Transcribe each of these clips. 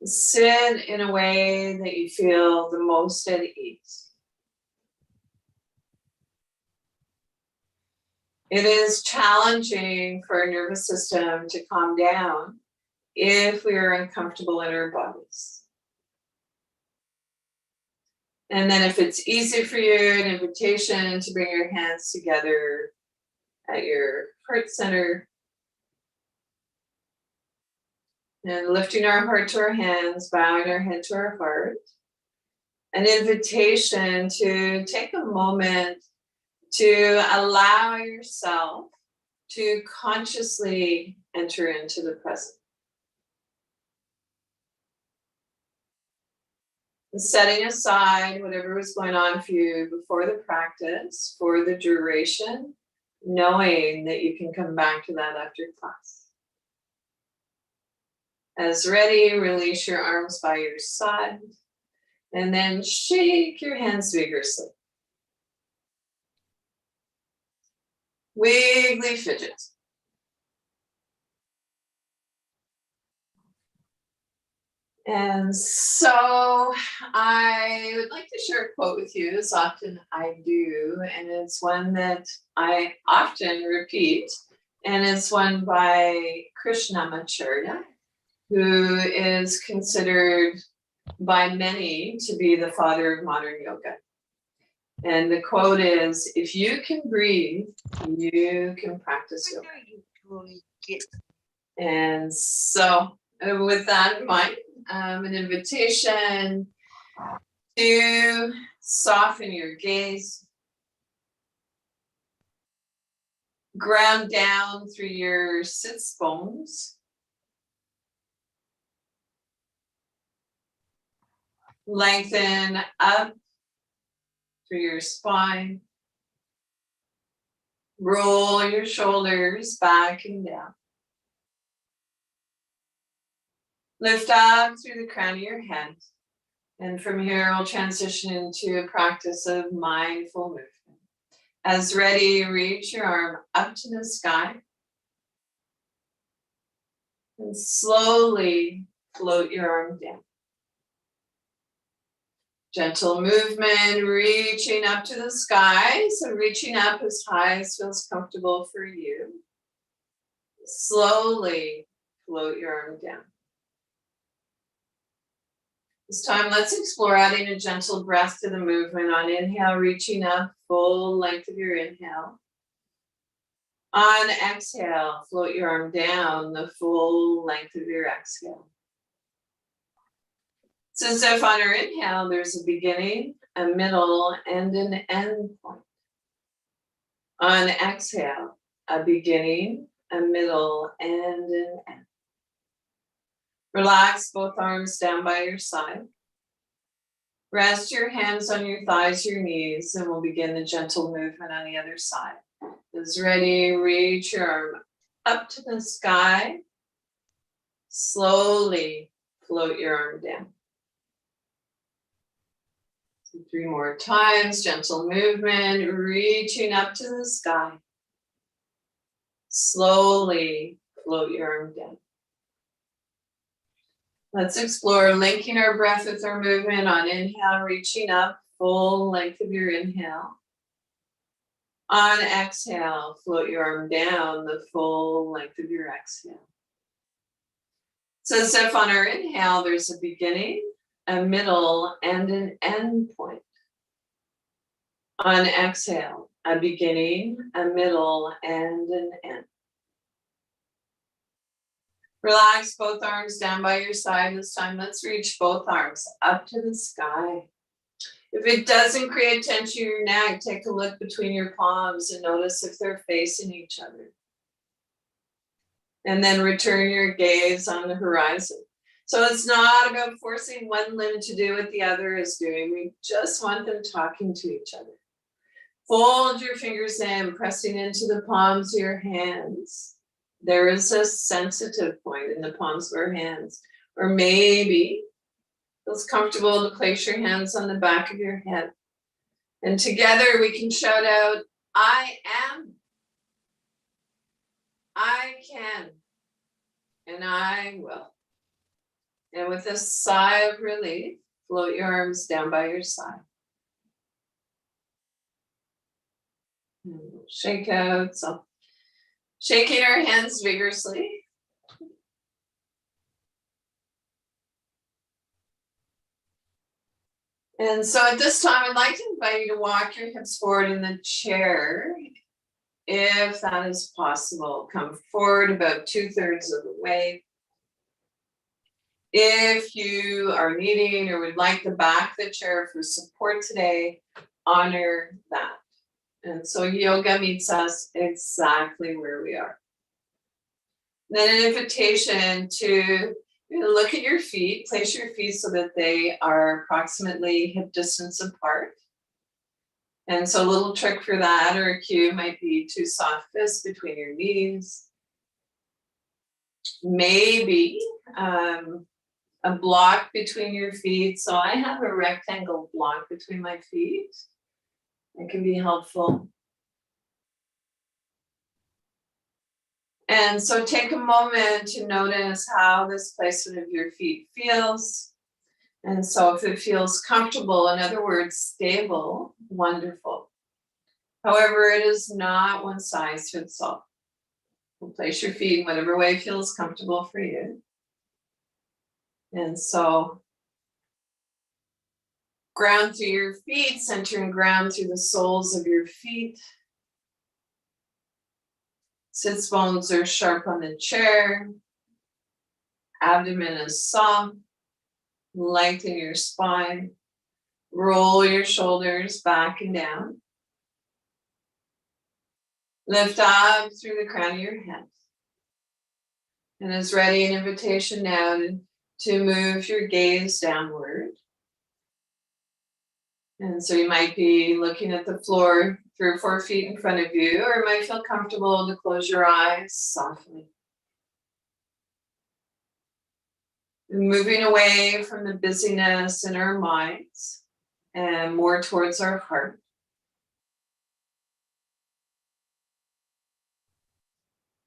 Sit in a way that you feel the most at ease. It is challenging for our nervous system to calm down if we are uncomfortable in our bodies. And then if it's easy for you, an invitation to bring your hands together at your heart center. And lifting our heart to our hands, bowing our head to our heart. An invitation to take a moment to allow yourself to consciously enter into the present. And setting aside whatever was going on for you before the practice, for the duration, knowing that you can come back to that after class. As ready, release your arms by your side, and then shake your hands vigorously. Wiggly fidget. And so I would like to share a quote with you, as often I do, and it's one that I often repeat, and it's one by Krishnamacharya, who is considered by many to be the father of modern yoga. And the quote is, if you can breathe, you can practice yoga. And so with that in mind, an invitation to soften your gaze, ground down through your sits bones, lengthen up through your spine. Roll your shoulders back and down. Lift up through the crown of your head. And from here, we'll transition into a practice of mindful movement. As ready, reach your arm up to the sky. And slowly float your arm down. Gentle movement, reaching up to the sky. So reaching up as high as feels comfortable for you. Slowly float your arm down. This time, let's explore adding a gentle breath to the movement. On inhale, reaching up, full length of your inhale. On exhale, float your arm down, the full length of your exhale. So as if on our inhale, there's a beginning, a middle, and an end point. On exhale, a beginning, a middle, and an end. Relax both arms down by your side. Rest your hands on your thighs, your knees, and we'll begin the gentle movement on the other side. As ready, reach your arm up to the sky. Slowly float your arm down. 3 more times, gentle movement, reaching up to the sky. Slowly float your arm down. Let's explore linking our breath with our movement. On inhale, reaching up, full length of your inhale. On exhale, float your arm down, the full length of your exhale. So as if on our inhale, there's a beginning, a middle, and an end point. On exhale, a beginning, a middle, and an end. Relax both arms down by your side. This time, let's reach both arms up to the sky. If it doesn't create tension in your neck, take a look between your palms and notice if they're facing each other. And then return your gaze on the horizon. So it's not about forcing one limb to do what the other is doing. We just want them talking to each other. Fold your fingers in, pressing into the palms of your hands. There is a sensitive point in the palms of our hands. Or maybe it feels comfortable to place your hands on the back of your head. And together we can shout out, I am, I can, and I will. And with a sigh of relief, float your arms down by your side. And we'll shake out. So shaking our hands vigorously. And so at this time, I'd like to invite you to walk your hips forward in the chair. If that is possible, come forward about 2/3 of the way. If you are needing or would like the back of the chair for support today, honor that. And so yoga meets us exactly where we are. Then an invitation to look at your feet, place your feet so that they are approximately hip distance apart. And so a little trick for that or a cue might be 2 soft fists between your knees. Maybe a block between your feet. So I have a rectangle block between my feet. It can be helpful. And so take a moment to notice how this placement of your feet feels. And so if it feels comfortable, in other words, stable, wonderful. However, it is not one size fits all. You'll place your feet in whatever way feels comfortable for you. And so ground through your feet, center and ground through the soles of your feet. Sits bones are sharp on the chair. Abdomen is soft. Lengthen your spine. Roll your shoulders back and down. Lift up through the crown of your head. And as ready, an invitation now to move your gaze downward. And so you might be looking at the floor 3 or 4 feet in front of you, or it might feel comfortable to close your eyes softly. And moving away from the busyness in our minds and more towards our heart.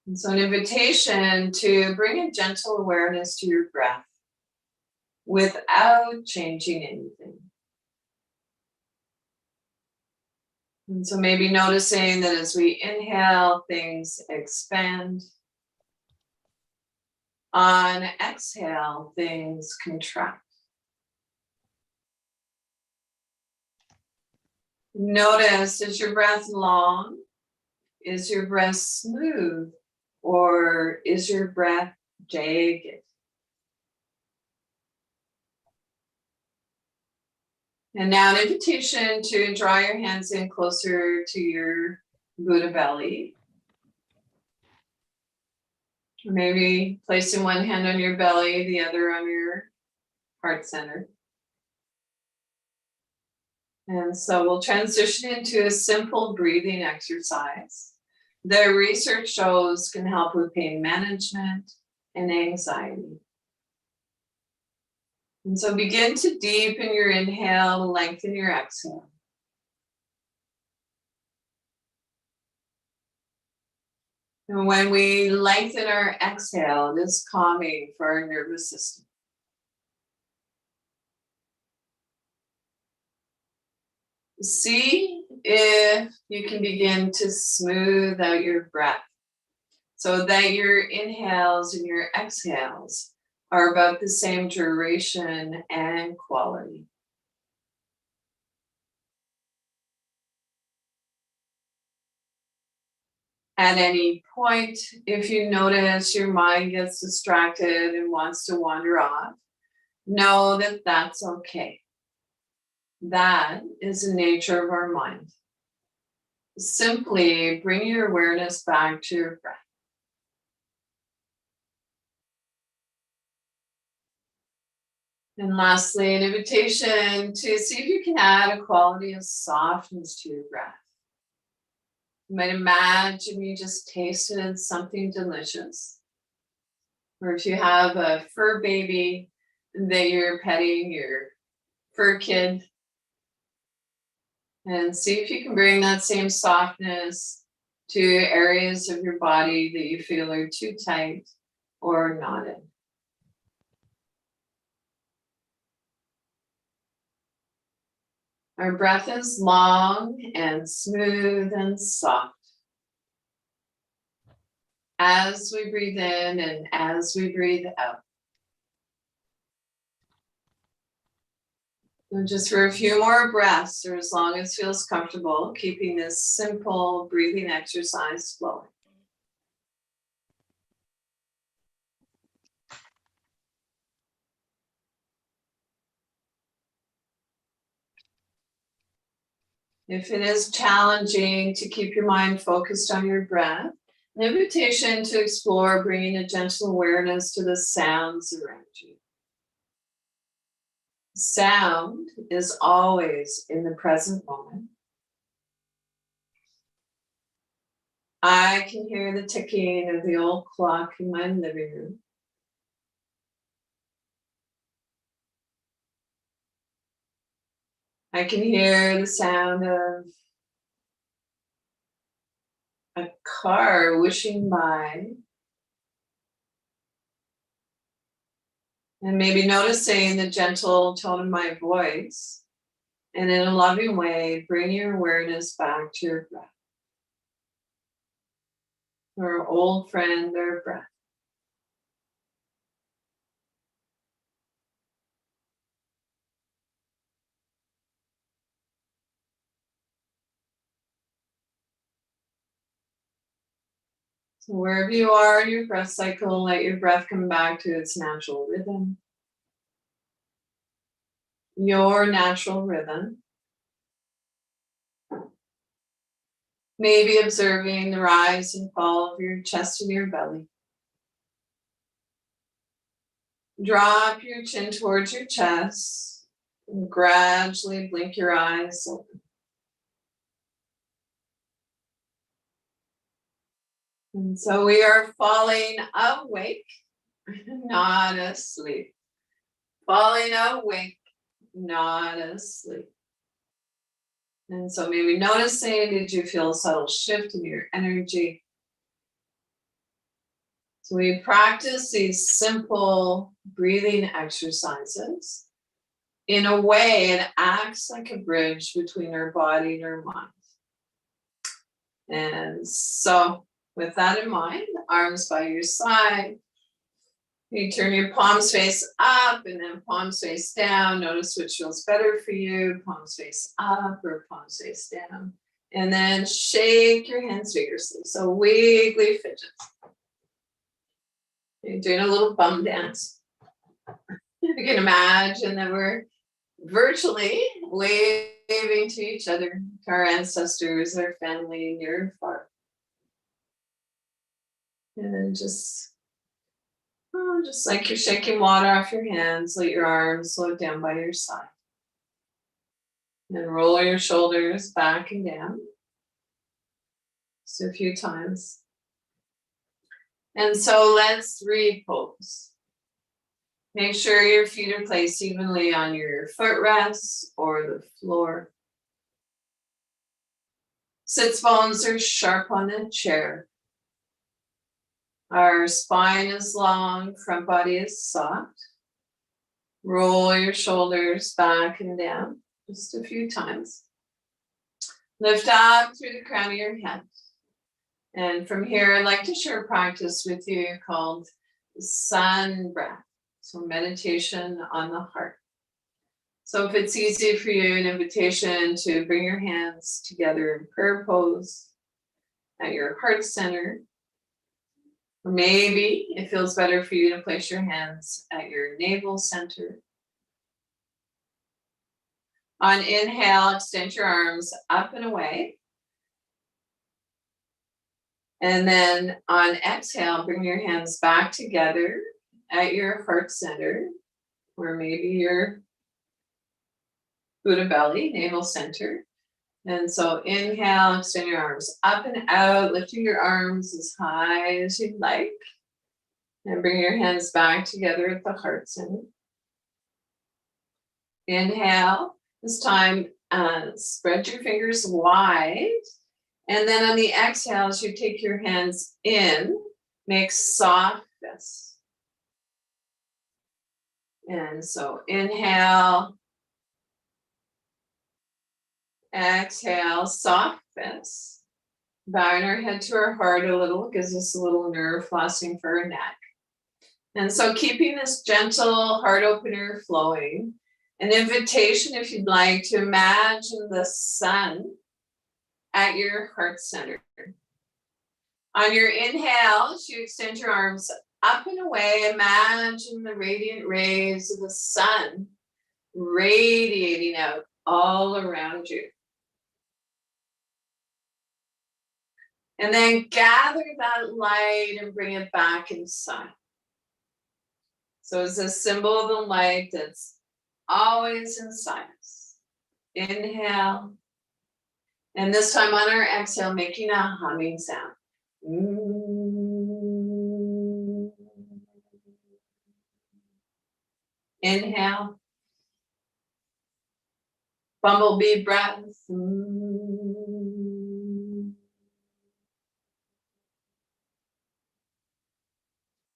And so an invitation to bring a gentle awareness to your breath without changing anything. And so maybe noticing that as we inhale, things expand. On exhale, things contract. Notice, is your breath long? Is your breath smooth? Or is your breath jagged? And now an invitation to draw your hands in closer to your Buddha belly. Or maybe placing one hand on your belly, the other on your heart center. And so we'll transition into a simple breathing exercise that research shows can help with pain management and anxiety. And so begin to deepen your inhale, lengthen your exhale. And when we lengthen our exhale, it is calming for our nervous system. See if you can begin to smooth out your breath so that your inhales and your exhales are about the same duration and quality. At any point, if you notice your mind gets distracted and wants to wander off, know that that's okay. That is the nature of our mind. Simply bring your awareness back to your breath. And lastly, an invitation to see if you can add a quality of softness to your breath. You might imagine you just tasted something delicious. Or if you have a fur baby that you're petting, your fur kid, and see if you can bring that same softness to areas of your body that you feel are too tight or knotted. Our breath is long and smooth and soft. As we breathe in and as we breathe out. And just for a few more breaths, or as long as feels comfortable, keeping this simple breathing exercise flowing. If it is challenging to keep your mind focused on your breath, an invitation to explore bringing a gentle awareness to the sounds around you. Sound is always in the present moment. I can hear the ticking of the old clock in my living room. I can hear the sound of a car whooshing by. And maybe noticing the gentle tone of my voice. And in a loving way, bring your awareness back to your breath. Our old friend, our breath. So wherever you are in your breath cycle, let your breath come back to its natural rhythm. Your natural rhythm. Maybe observing the rise and fall of your chest and your belly. Drop your chin towards your chest and gradually blink your eyes open. And so we are falling awake, not asleep. Falling awake, not asleep. And so maybe noticing, did you feel a subtle shift in your energy? So we practice these simple breathing exercises. In a way, it acts like a bridge between our body and our mind. And so with that in mind, arms by your side. You turn your palms face up and then palms face down. Notice which feels better for you, palms face up or palms face down. And then shake your hands vigorously. So wiggly fidgets. You're doing a little bum dance. You can imagine that we're virtually waving to each other, to our ancestors, our family near and far. And then just like you're shaking water off your hands, let your arms float down by your side. And roll your shoulders back and down. Just a few times. And so let's repose. Make sure your feet are placed evenly on your footrests or the floor. Sits bones are sharp on the chair. Our spine is long, front body is soft. Roll your shoulders back and down just a few times. Lift up through the crown of your head. And from here, I'd like to share a practice with you called sun breath. So meditation on the heart. So if it's easy for you, an invitation to bring your hands together in prayer pose at your heart center. Or maybe it feels better for you to place your hands at your navel center. On inhale, extend your arms up and away. And then on exhale, bring your hands back together at your heart center, or maybe your Buddha belly, navel center. And so inhale, extend your arms up and out, lifting your arms as high as you'd like. And bring your hands back together at the heart center. Inhale, this time spread your fingers wide. And then on the exhale, as you take your hands in, make soft fists. And so inhale. Exhale, soft fists. Bowing our head to our heart a little, gives us a little nerve flossing for our neck. And so keeping this gentle heart opener flowing, an invitation, if you'd like, to imagine the sun at your heart center. On your inhale, as you extend your arms up and away, imagine the radiant rays of the sun radiating out all around you. And then gather that light and bring it back inside. So it's a symbol of the light that's always inside us. Inhale. And this time on our exhale, making a humming sound. Inhale. Bumblebee breath.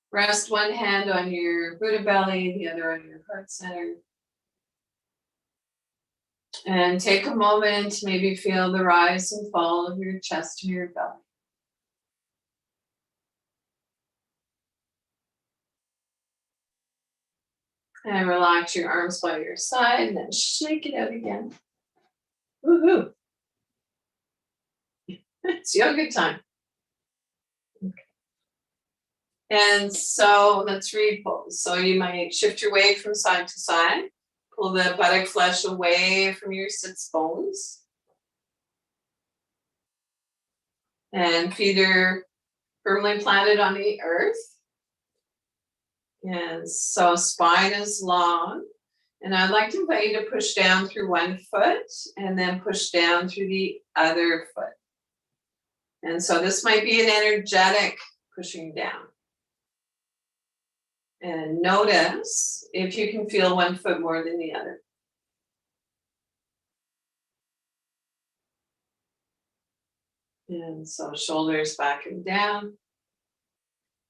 Rest one hand on your Buddha belly, the other on your heart center. And take a moment to maybe feel the rise and fall of your chest and your belly. And relax your arms by your side and then shake it out again. Woohoo! It's yoga time. Okay. And so let's repose. So you might shift your weight from side to side. Pull the buttock flesh away from your sits bones. And feet are firmly planted on the earth. And so spine is long. And I'd like to invite you to push down through one foot and then push down through the other foot. And so this might be an energetic pushing down. And notice if you can feel one foot more than the other. And so shoulders back and down.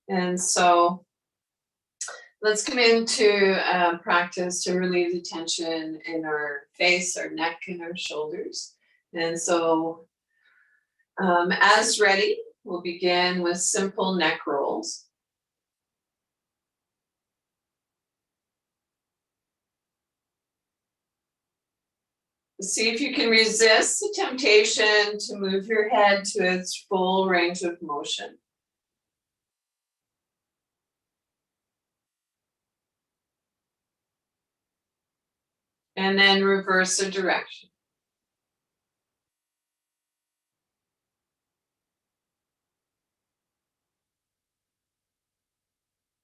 And so let's come into practice to relieve the tension in our face, our neck, and our shoulders. And so as ready, we'll begin with simple neck rolls. See if you can resist the temptation to move your head to its full range of motion. And then reverse the direction.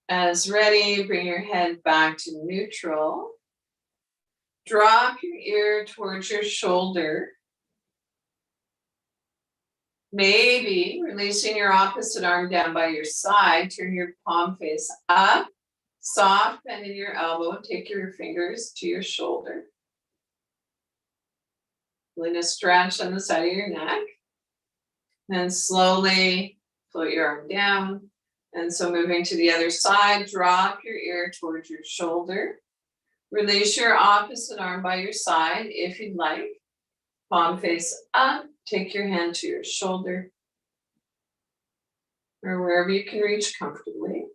As ready, bring your head back to neutral. Drop your ear towards your shoulder. Maybe releasing your opposite arm down by your side, turn your palm face up, soft bend in your elbow, take your fingers to your shoulder. Feeling a stretch on the side of your neck. Then slowly float your arm down. And so moving to the other side, drop your ear towards your shoulder. Release your opposite arm by your side if you'd like. Palm face up, take your hand to your shoulder or wherever you can reach comfortably.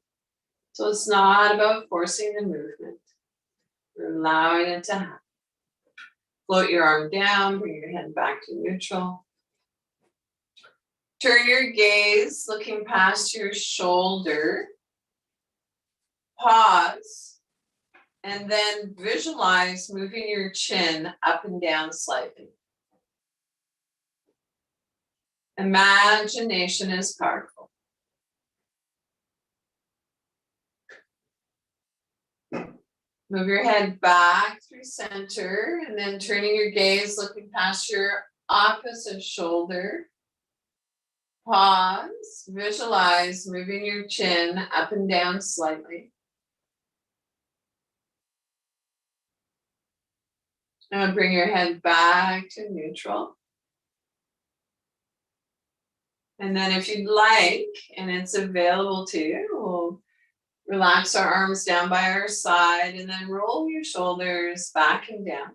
So it's not about forcing the movement. We're allowing it to happen. Float your arm down, bring your head back to neutral. Turn your gaze looking past your shoulder. Pause. And then visualize moving your chin up and down slightly. Imagination is powerful. Move your head back through center and then turning your gaze, looking past your opposite shoulder. Pause, visualize moving your chin up and down slightly. Now bring your head back to neutral. And then if you'd like, and it's available to you, we'll relax our arms down by our side and then roll your shoulders back and down.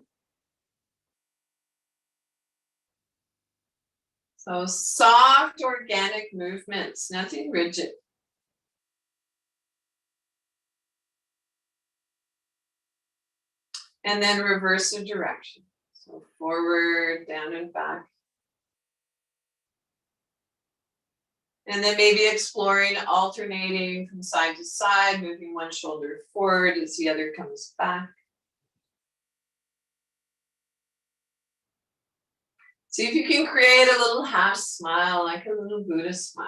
So soft, organic movements, nothing rigid. And then reverse the direction. So forward, down and back. And then maybe exploring alternating from side to side, moving one shoulder forward as the other comes back. See if you can create a little half smile, like a little Buddha smile.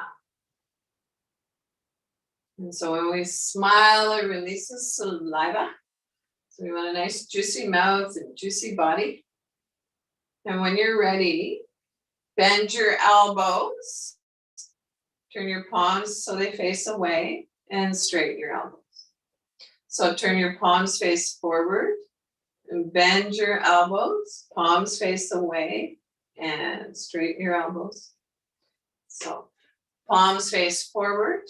And so when we smile, it releases saliva. So we want a nice juicy mouth and juicy body. And when you're ready, bend your elbows. Turn your palms so they face away and straighten your elbows. So turn your palms face forward and bend your elbows, palms face away and straighten your elbows. So palms face forward,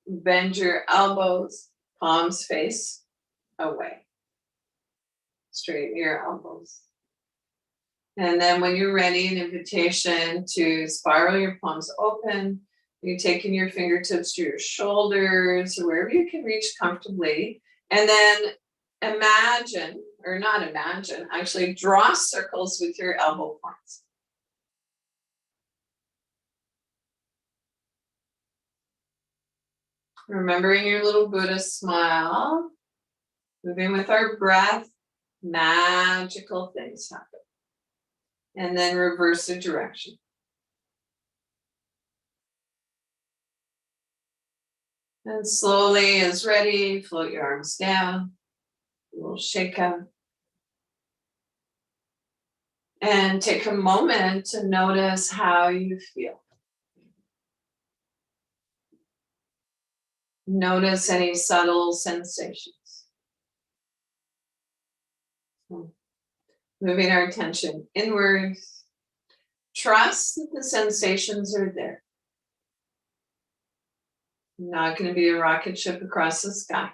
bend your elbows, palms face away. Straighten your elbows. And then when you're ready, an invitation to spiral your palms open. You're taking your fingertips to your shoulders or wherever you can reach comfortably. And then imagine, or not imagine, actually draw circles with your elbow points. Remembering your little Buddha smile, moving with our breath, magical things happen. And then reverse the direction. And slowly, as ready, float your arms down, a little shake out. And take a moment to notice how you feel. Notice any subtle sensations. Moving our attention inwards. Trust that the sensations are there. Not going to be a rocket ship across the sky.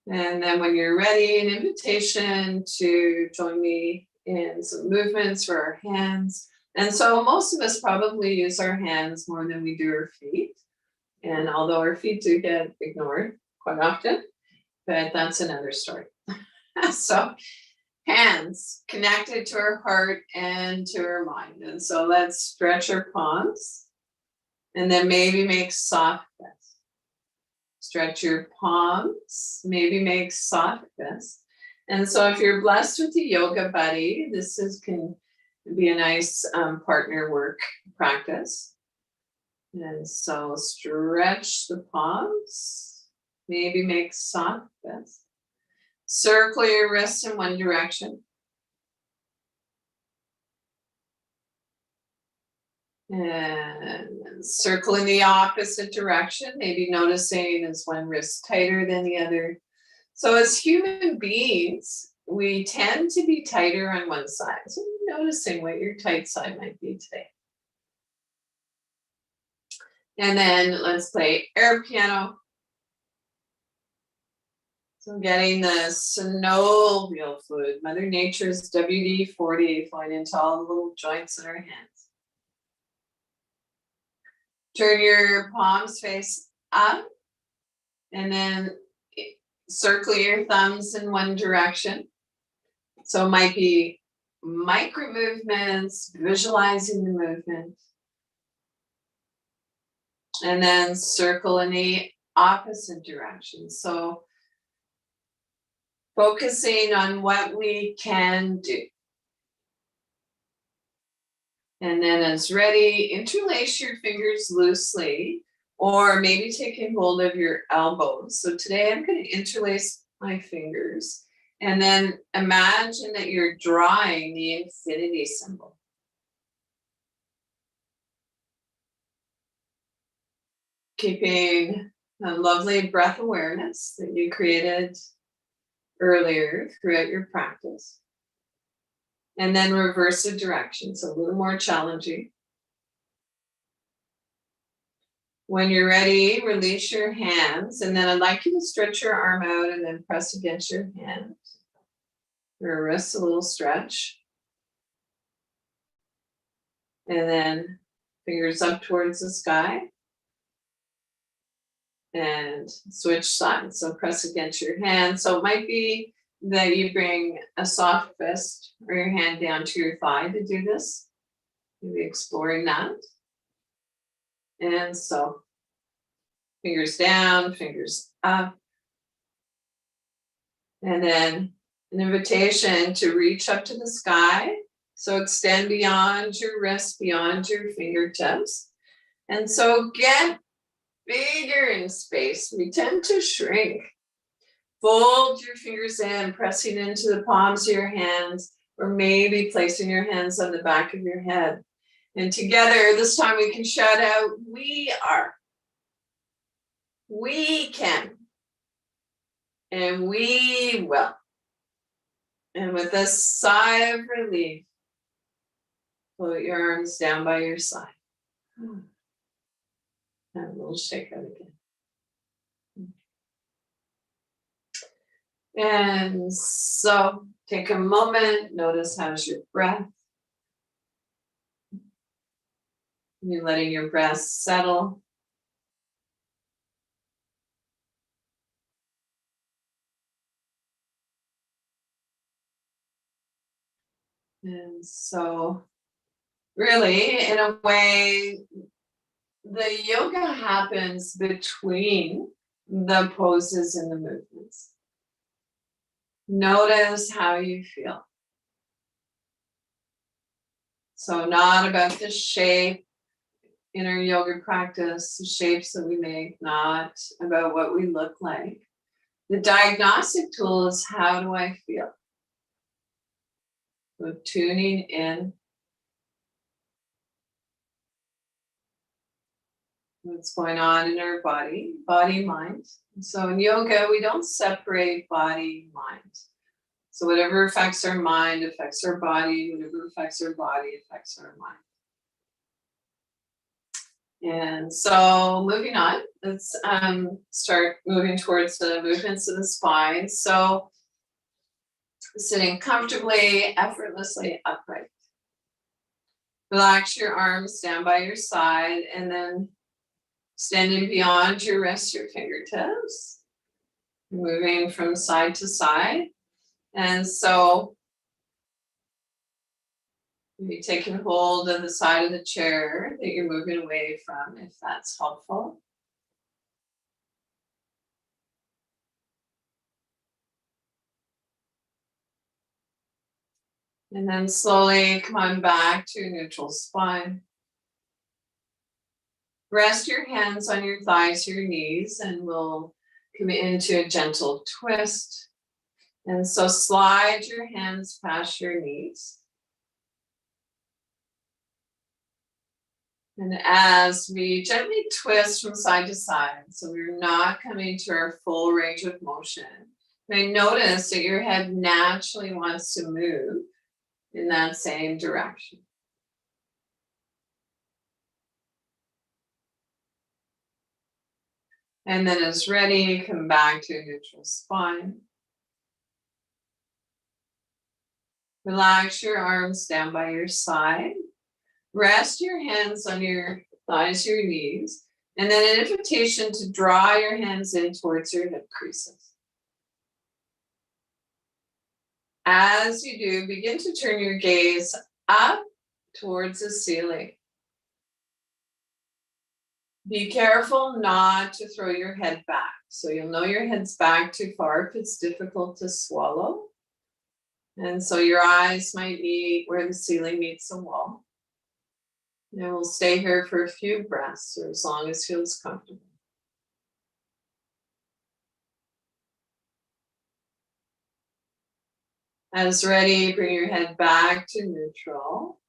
And then when you're ready, an invitation to join me in some movements for our hands. And so most of us probably use our hands more than we do our feet. And although our feet do get ignored quite often, but that's another story. So hands connected to our heart and to our mind. And so let's stretch our palms and then maybe make soft fists. Stretch your palms, maybe make soft fists. And so if you're blessed with a yoga buddy, this can be a nice partner work practice. And so stretch the palms, maybe make soft fists. Circle your wrists in one direction. And circle in the opposite direction, maybe noticing is one wrist tighter than the other. So as human beings, we tend to be tighter on one side. So noticing what your tight side might be today. And then let's play air piano. So getting the synovial fluid, Mother Nature's WD-40 flowing into all the little joints in our hands. Turn your palms face up and then circle your thumbs in one direction. So it might be micro movements, visualizing the movement. And then circle in the opposite direction. So focusing on what we can do. And then as ready, interlace your fingers loosely, or maybe taking hold of your elbows. So today I'm going to interlace my fingers. And then imagine that you're drawing the infinity symbol. Keeping a lovely breath awareness that you created earlier throughout your practice. And then reverse the direction, so a little more challenging. When you're ready, release your hands, and then I'd like you to stretch your arm out and then press against your hand. Your wrists a little stretch. And then fingers up towards the sky. And switch sides. So press against your hand. So it might be that you bring a soft fist or your hand down to your thigh to do this. Maybe exploring that. And so fingers down, fingers up. And then an invitation to reach up to the sky. So extend beyond your wrists, beyond your fingertips. And so get bigger in space. We tend to shrink. Fold your fingers in, pressing into the palms of your hands, or maybe placing your hands on the back of your head. And together, this time we can shout out, we are. We can. And we will. And with a sigh of relief, float your arms down by your side. And we'll shake out again. And so take a moment, notice how's your breath. You're letting your breath settle. And so really, in a way, the yoga happens between the poses and the movements. Notice how you feel. So not about the shape in our yoga practice, the shapes that we make, not about what we look like. The diagnostic tool is how do I feel? So tuning in. What's going on in our body, mind. So in yoga, we don't separate body, mind. So whatever affects our mind affects our body, whatever affects our body affects our mind. And so moving on, let's start moving towards the movements of the spine. So sitting comfortably, effortlessly upright. Relax your arms down by your side and then extending beyond your wrists, your fingertips, moving from side to side. And so maybe taking hold of the side of the chair that you're moving away from, if that's helpful. And then slowly come on back to a neutral spine. Rest your hands on your thighs, your knees, and we'll come into a gentle twist. And so slide your hands past your knees. And as we gently twist from side to side, so we're not coming to our full range of motion, you may notice that your head naturally wants to move in that same direction. And then as ready, come back to a neutral spine. Relax your arms down by your side. Rest your hands on your thighs, your knees, and then an invitation to draw your hands in towards your hip creases. As you do, begin to turn your gaze up towards the ceiling. Be careful not to throw your head back. So you'll know your head's back too far if it's difficult to swallow. And so your eyes might meet where the ceiling meets the wall. And we'll stay here for a few breaths or as long as feels comfortable. As ready, bring your head back to neutral.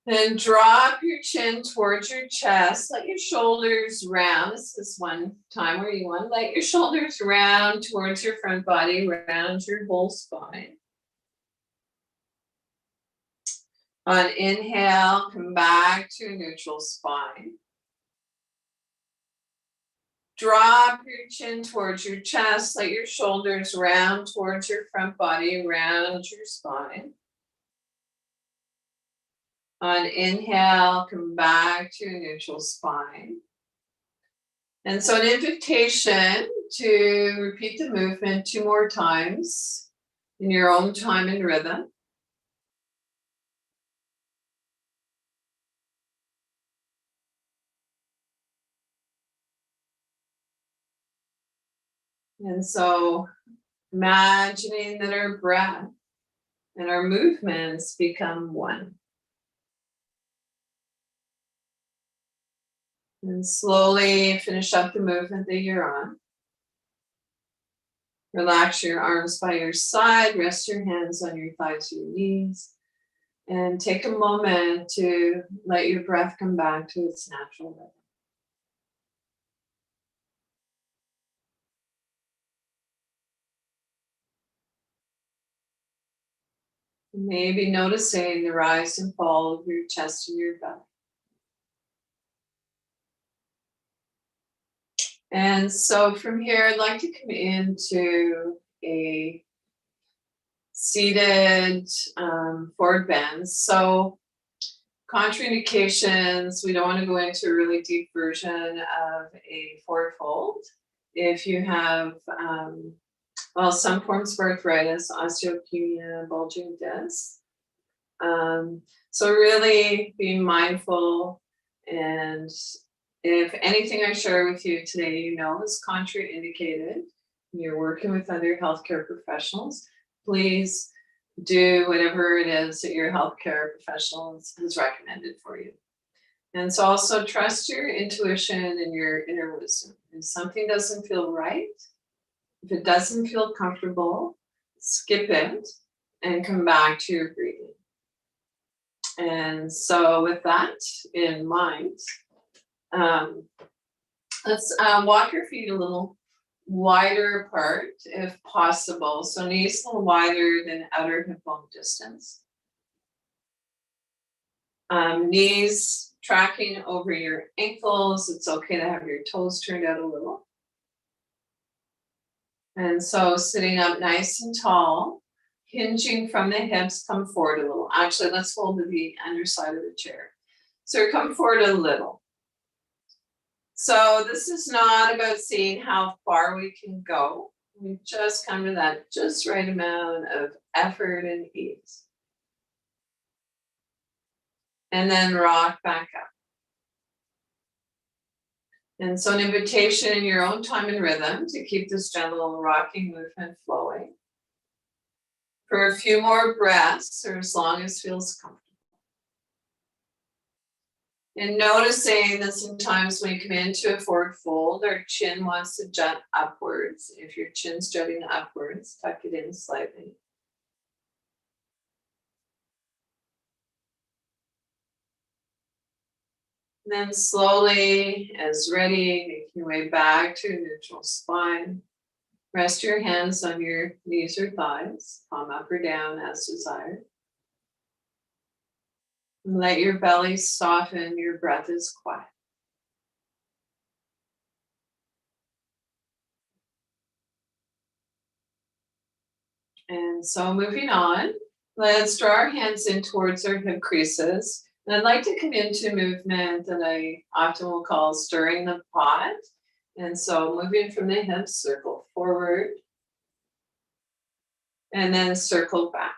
Then drop your chin towards your chest. Let your shoulders round. This is one time where you want to let your shoulders round towards your front body, round your whole spine. On inhale, come back to a neutral spine. Drop your chin towards your chest, let your shoulders round towards your front body, round your spine. On inhale, come back to a neutral spine. And so an invitation to repeat the movement 2 more times in your own time and rhythm. And so imagining that our breath and our movements become one. And slowly finish up the movement that you're on. Relax your arms by your side, rest your hands on your thighs or your knees, and take a moment to let your breath come back to its natural rhythm. Maybe noticing the rise and fall of your chest and your belly. And so from here, I'd like to come into a seated forward bend. So contraindications, we don't want to go into a really deep version of a forward fold. If you have, some forms of arthritis, osteopenia, bulging discs. So really being mindful, and if anything I share with you today, is contraindicated, you're working with other healthcare professionals, please do whatever it is that your healthcare professional has recommended for you. And so also trust your intuition and your inner wisdom. If something doesn't feel right, if it doesn't feel comfortable, skip it and come back to your breathing. And so with that in mind, let's walk your feet a little wider apart if possible. So knees a little wider than outer hip bone distance. Knees tracking over your ankles. It's okay to have your toes turned out a little. And so sitting up nice and tall, hinging from the hips, come forward a little. Actually, let's hold the underside of the chair. So come forward a little. So this is not about seeing how far we can go. We just come to that just right amount of effort and ease. And then rock back up. And so an invitation in your own time and rhythm to keep this gentle rocking movement flowing for a few more breaths, or as long as feels comfortable. And noticing that sometimes when you come into a forward fold, our chin wants to jut upwards. If your chin's jutting upwards, tuck it in slightly. And then slowly, as ready, make your way back to a neutral spine. Rest your hands on your knees or thighs, palm up or down as desired. And let your belly soften, your breath is quiet. And so moving on, let's draw our hands in towards our hip creases. And I'd like to come into a movement that I often will call stirring the pot. And so moving from the hips, circle forward, and then circle back.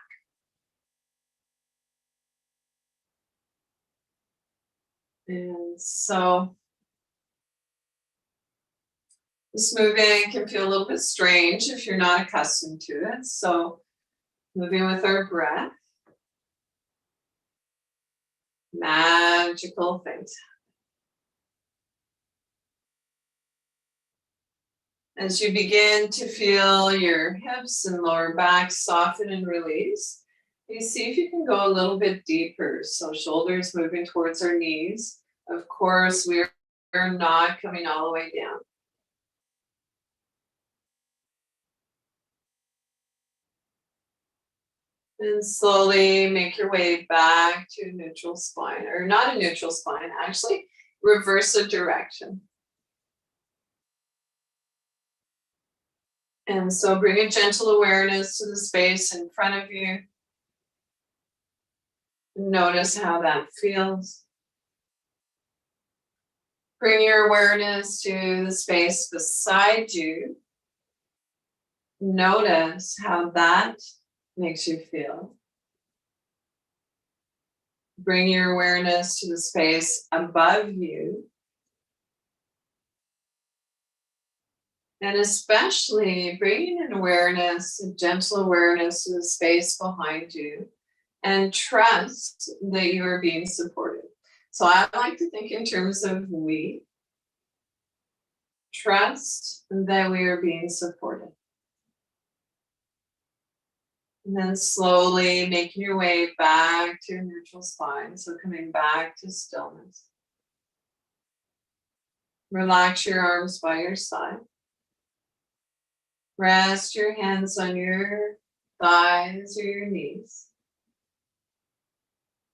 And so this movement can feel a little bit strange if you're not accustomed to it. So moving with our breath, magical things. As you begin to feel your hips and lower back soften and release, you see if you can go a little bit deeper. So shoulders moving towards our knees. Of course, we're not coming all the way down. And slowly make your way back to a neutral spine, or not a neutral spine, actually, reverse the direction. And so bring a gentle awareness to the space in front of you. Notice how that feels. Bring your awareness to the space beside you. Notice how that makes you feel. Bring your awareness to the space above you. And especially bringing an awareness, a gentle awareness to the space behind you, and trust that you are being supported. So I like to think in terms of we. Trust that we are being supported. And then slowly making your way back to your neutral spine. So coming back to stillness. Relax your arms by your side. Rest your hands on your thighs or your knees.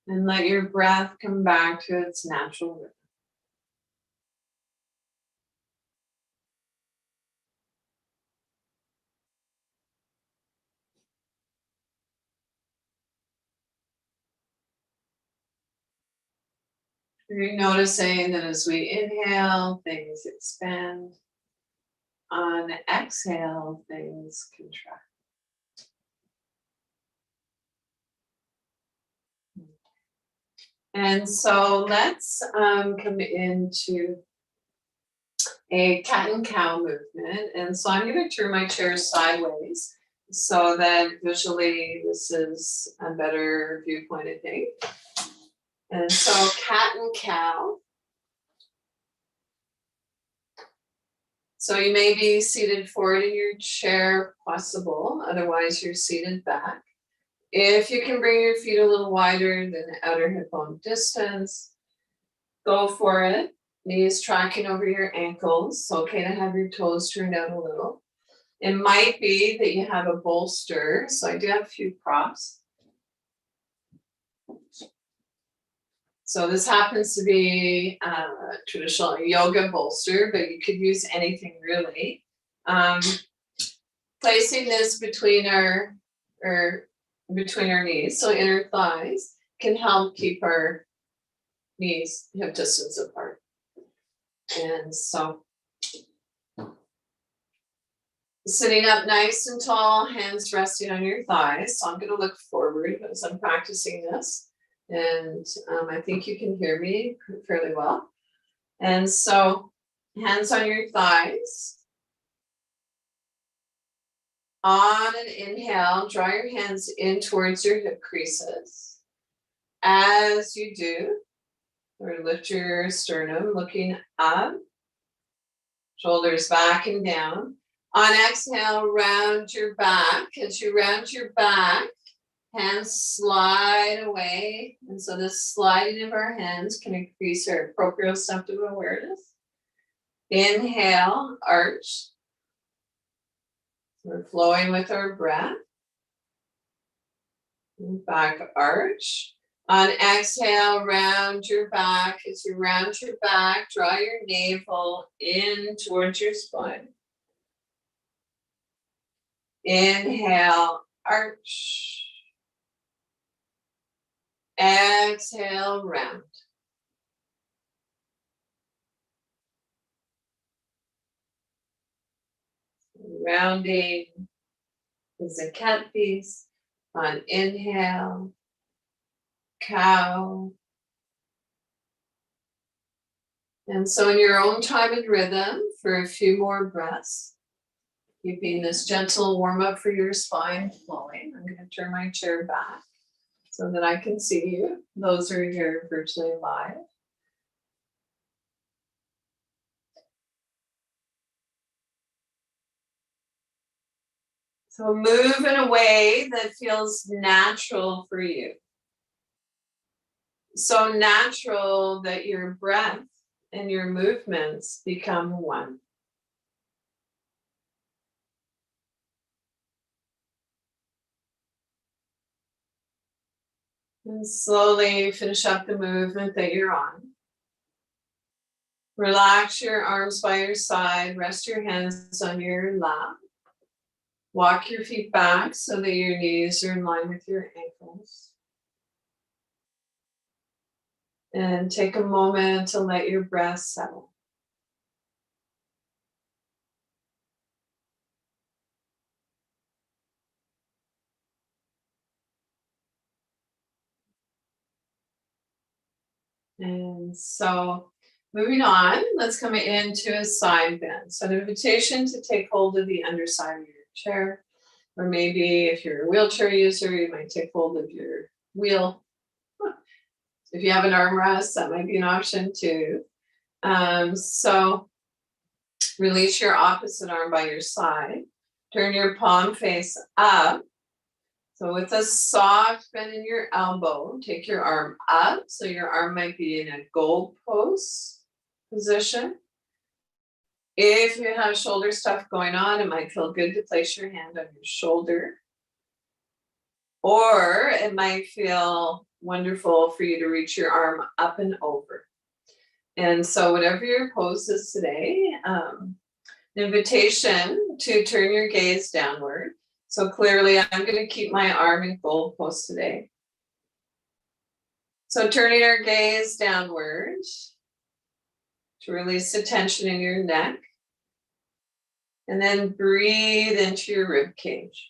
And let your breath come back to its natural rhythm. You're noticing that as we inhale, things expand. On exhale, things contract. And so let's come into a cat and cow movement. And so I'm going to turn my chair sideways so that visually this is a better viewpoint, I think. And so cat and cow. So you may be seated forward in your chair, if possible. Otherwise, you're seated back. If you can bring your feet a little wider than the outer hip bone distance, go for it. Knees tracking over your ankles. It's okay to have your toes turned out a little. It might be that you have a bolster. So I do have a few props. So this happens to be a traditional yoga bolster, but you could use anything really. Placing this between our knees, so inner thighs, can help keep our knees hip distance apart. And so sitting up nice and tall, hands resting on your thighs. So I'm going to look forward as I'm practicing this. And I think you can hear me fairly well. And so hands on your thighs. On an inhale, draw your hands in towards your hip creases. As you do, or lift your sternum, looking up, shoulders back and down. On exhale, round your back. As you round your back, hands slide away. And so this sliding of our hands can increase our proprioceptive awareness. Inhale, arch. We're flowing with our breath. Back arch. On exhale, round your back. As you round your back, draw your navel in towards your spine. Inhale, arch. Exhale, round. Rounding is a cat piece. On inhale, cow. And so in your own time and rhythm, for a few more breaths, keeping this gentle warm up for your spine flowing. I'm going to turn my chair back so that I can see you. Those are here virtually live. So move in a way that feels natural for you. So natural that your breath and your movements become one. And slowly finish up the movement that you're on. Relax your arms by your side. Rest your hands on your lap. Walk your feet back so that your knees are in line with your ankles. And take a moment to let your breath settle. And so moving on, let's come into a side bend. So an invitation to take hold of the underside of your chair, or maybe if you're a wheelchair user, you might take hold of your wheel. If you have an armrest, that might be an option too. So release your opposite arm by your side. Turn your palm face up. So with a soft bend in your elbow, take your arm up. So your arm might be in a goalpost position. If you have shoulder stuff going on, it might feel good to place your hand on your shoulder. Or it might feel wonderful for you to reach your arm up and over. And so whatever your pose is today, an invitation to turn your gaze downward. So clearly I'm going to keep my arm in goalpost today. So turning our gaze downward to release the tension in your neck. And then breathe into your rib cage.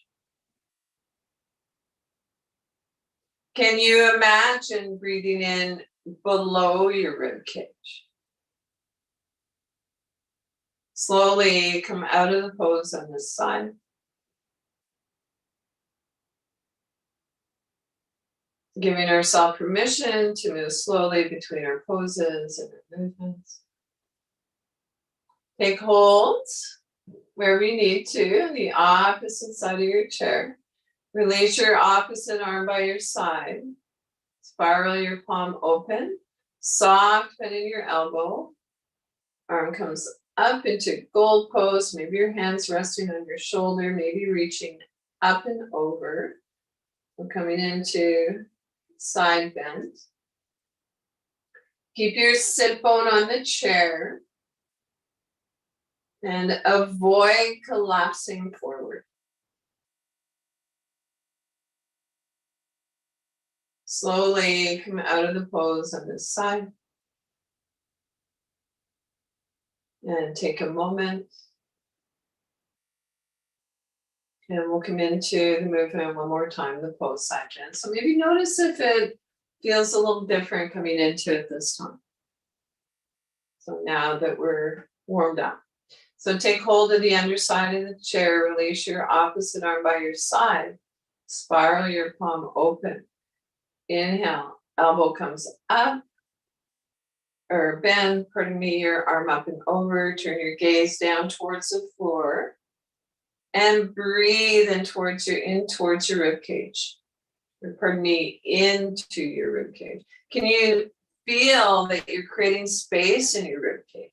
Can you imagine breathing in below your rib cage? Slowly come out of the pose on this side. Giving ourselves permission to move slowly between our poses and our movements. Take hold where we need to on the opposite side of your chair. Release your opposite arm by your side. Spiral your palm open. Soft bend in your elbow. Arm comes up into gold pose. Maybe your hands resting on your shoulder. Maybe reaching up and over. We're coming into side bend. Keep your sit bone on the chair. And avoid collapsing forward. Slowly come out of the pose on this side. And take a moment. And we'll come into the movement one more time, the pose side bend. So maybe notice if it feels a little different coming into it this time. So now that we're warmed up. So take hold of the underside of the chair, release your opposite arm by your side, spiral your palm open. Inhale, elbow comes up, or bend, pardon me, your arm up and over, turn your gaze down towards the floor, and breathe in towards your rib cage. Or pardon me, into your rib cage. Can you feel that you're creating space in your rib cage?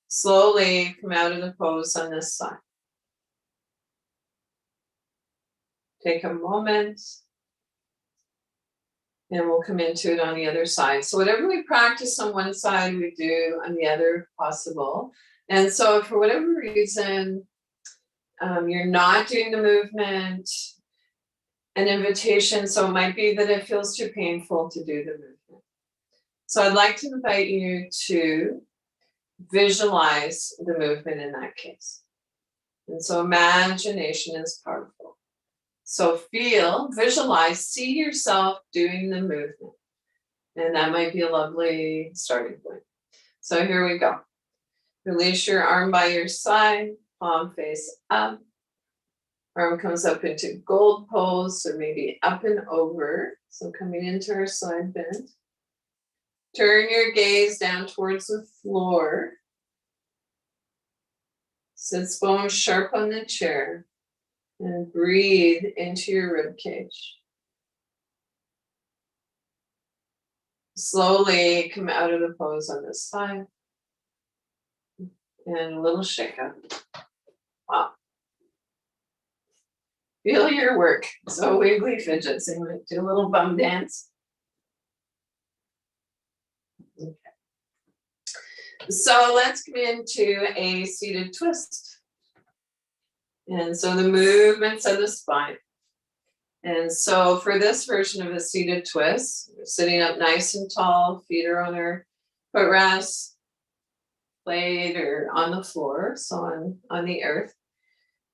Slowly come out of the pose on this side. Take a moment. And we'll come into it on the other side. So whatever we practice on one side, we do on the other if possible. And so if for whatever reason, you're not doing the movement, an invitation, so it might be that it feels too painful to do the movement. So I'd like to invite you to visualize the movement in that case. And so imagination is powerful. So feel, visualize, see yourself doing the movement. And that might be a lovely starting point. So here we go. Release your arm by your side, palm face up. Arm comes up into gold pose, or maybe up and over. So coming into our side bend. Turn your gaze down towards the floor. Sits bone sharp on the chair. And breathe into your rib cage. Slowly come out of the pose on this side. And a little shake up. Wow. Feel your work. So wiggly fidgets. And do a little bum dance. Okay. So let's come into a seated twist. And so the movements of the spine. And so for this version of a seated twist, we're sitting up nice and tall, feet are on our footrest, plate or on the floor, so on the earth.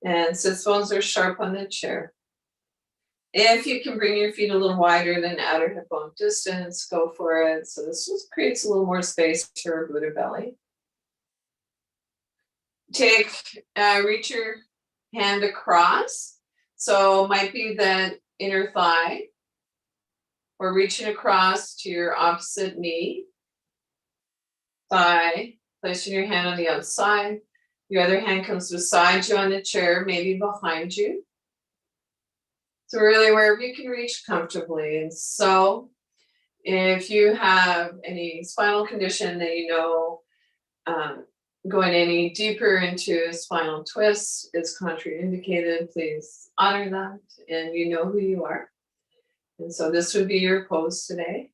And sits bones are sharp on the chair. If you can bring your feet a little wider than outer hip bone distance, go for it. So this just creates a little more space to our Buddha belly. Reach your hand across. So might be the inner thigh, or reaching across to your opposite knee, thigh, placing your hand on the outside. Your other hand comes beside you on the chair, maybe behind you. So really wherever you can reach comfortably. And so if you have any spinal condition that you know going any deeper into spinal twists is contraindicated, please honor that, and you know who you are. And so this would be your pose today.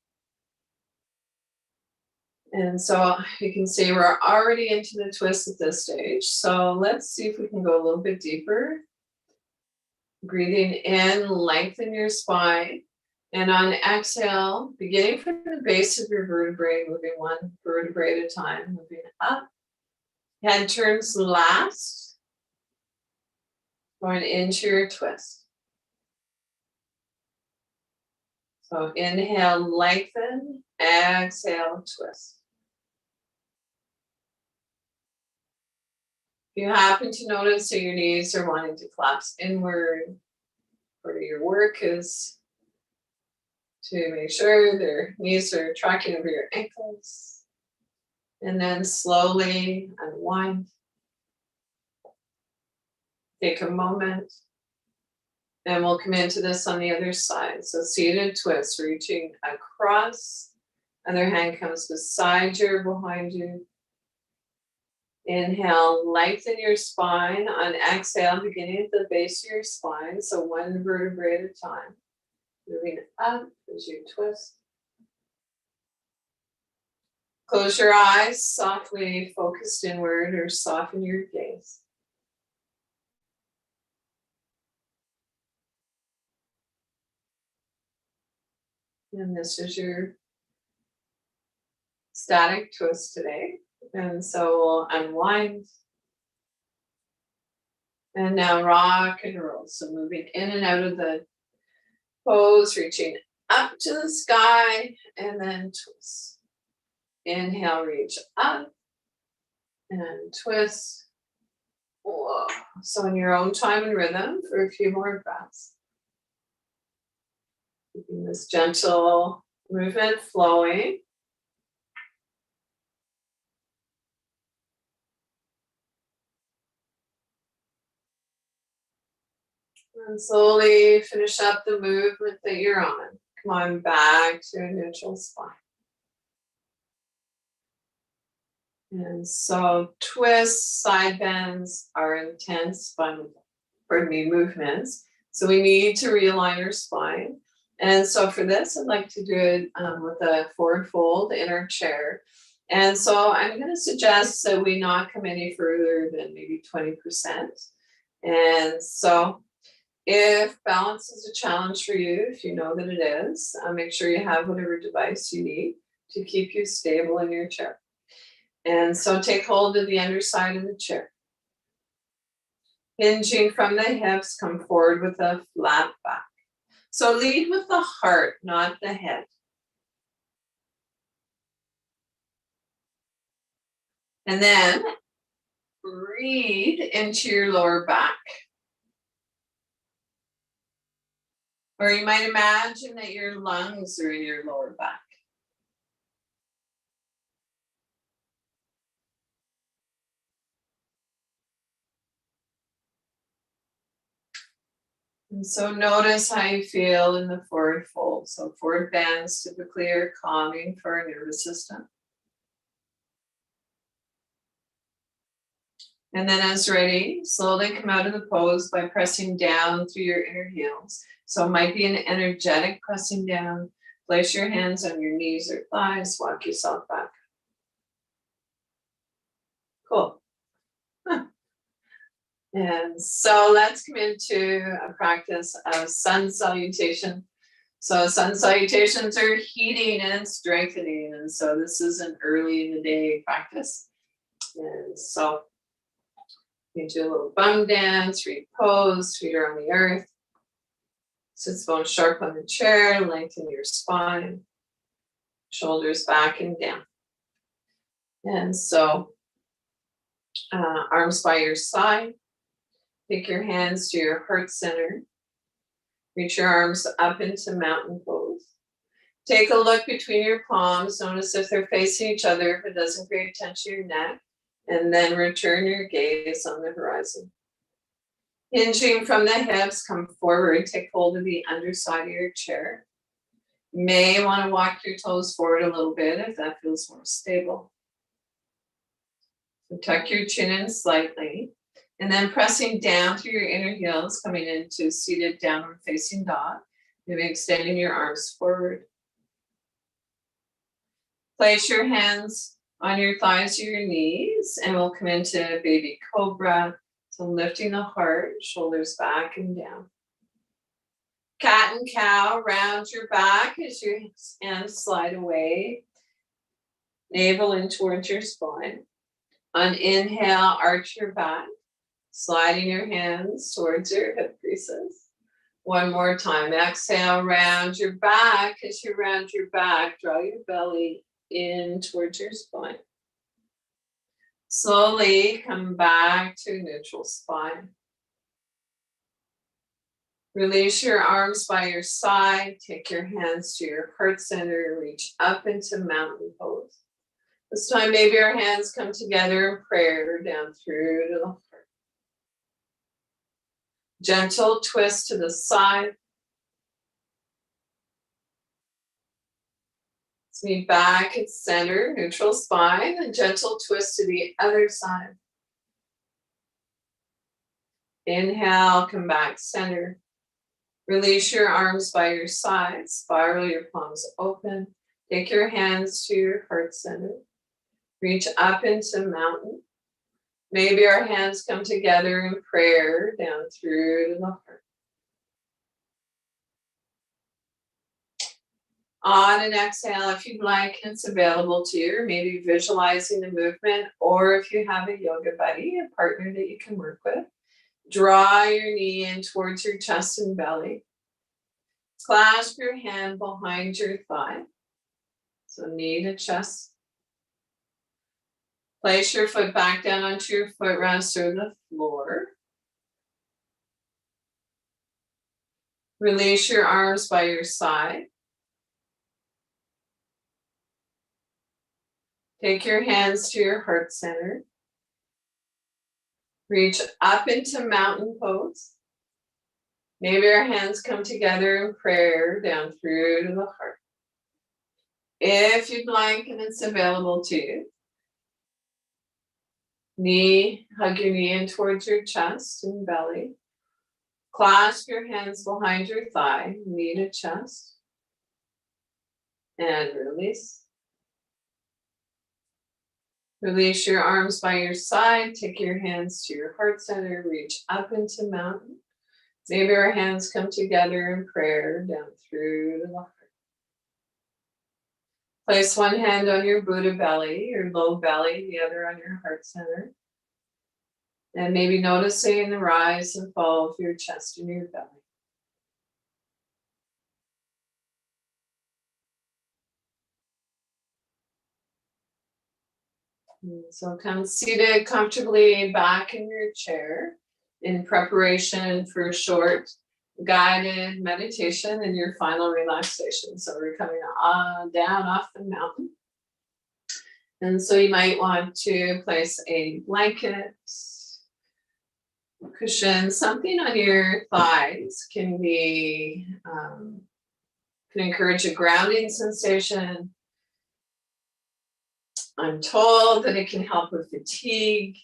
And so you can see we're already into the twist at this stage. So let's see if we can go a little bit deeper. Breathing in, lengthen your spine. And on exhale, beginning from the base of your vertebrae, moving one vertebrae at a time, moving up. Head turns last, going into your twist. So inhale, lengthen, exhale, twist. If you happen to notice that your knees are wanting to collapse inward, part of your work is to make sure their knees are tracking over your ankles. And then slowly unwind. Take a moment. And we'll come into this on the other side. So seated twist, reaching across. Other hand comes beside you or behind you. Inhale, lengthen your spine. On exhale, beginning at the base of your spine. So one vertebrae at a time. Moving up as you twist. Close your eyes, softly focused inward, or soften your gaze. And this is your static twist today. And so we'll unwind. And now rock and roll. So moving in and out of the pose, reaching up to the sky, and then twist. Inhale, reach up and twist. Whoa. So in your own time and rhythm for a few more breaths. Keeping this gentle movement flowing. And slowly finish up the movement that you're on. Come on back to a neutral spine. And so twists, side bends are intense movements. So we need to realign our spine. And so for this, I'd like to do it with a forward fold in our chair. And so I'm going to suggest that we not come any further than maybe 20%. And so if balance is a challenge for you, if you know that it is, make sure you have whatever device you need to keep you stable in your chair. And so take hold of the underside of the chair. Hinging from the hips, come forward with a flat back. So lead with the heart, not the head. And then breathe into your lower back. Or you might imagine that your lungs are in your lower back. And so notice how you feel in the forward fold. So forward bends typically are calming for our nervous system. And then as ready, slowly come out of the pose by pressing down through your inner heels. So it might be an energetic pressing down. Place your hands on your knees or thighs, walk yourself back. Cool. And so let's come into a practice of sun salutation. So sun salutations are heating and strengthening. And so this is an early in the day practice. And so you do a little bum dance, repose, feet are on the earth. Sits bone sharp on the chair, lengthen your spine, shoulders back and down. And so arms by your side. Take your hands to your heart center. Reach your arms up into mountain pose. Take a look between your palms. Notice if they're facing each other, if it doesn't create tension in your neck. And then return your gaze on the horizon. Hinging from the hips, come forward. Take hold of the underside of your chair. You may want to walk your toes forward a little bit if that feels more stable. So tuck your chin in slightly. And then pressing down through your inner heels, coming into seated downward facing dog. Maybe extending your arms forward. Place your hands on your thighs or your knees, and we'll come into baby cobra. So lifting the heart, shoulders back and down. Cat and cow, round your back as your hands slide away. Navel in towards your spine. On inhale, arch your back. Sliding your hands towards your hip creases. One more time. Exhale, round your back. As you round your back, draw your belly in towards your spine. Slowly come back to neutral spine. Release your arms by your side. Take your hands to your heart center. Reach up into mountain pose. This time, maybe your hands come together in prayer down through to the heart. Gentle twist to the side. Meet back at center, neutral spine, and gentle twist to the other side. Inhale, come back center. Release your arms by your side, spiral your palms open. Take your hands to your heart center. Reach up into mountain. Maybe our hands come together in prayer down through to the heart. On an exhale, if you'd like, it's available to you, or maybe visualizing the movement, or if you have a yoga buddy, a partner that you can work with, draw your knee in towards your chest and belly. Clasp your hand behind your thigh. So knee to chest. Place your foot back down onto your footrest or the floor. Release your arms by your side. Take your hands to your heart center. Reach up into mountain pose. Maybe our hands come together in prayer down through to the heart. If you'd like and it's available to you, hug your knee in towards your chest and belly. Clasp your hands behind your thigh, knee to chest. And release. Release your arms by your side. Take your hands to your heart center. Reach up into mountain. Maybe our hands come together in prayer down through the heart. Place one hand on your Buddha belly, your low belly, the other on your heart center. And maybe noticing the rise and fall of your chest and your belly. So come seated comfortably back in your chair in preparation for a short guided meditation and your final relaxation. So we're coming down off the mountain. And so you might want to place a blanket, cushion, something on your thighs can encourage a grounding sensation. I'm told that it can help with fatigue.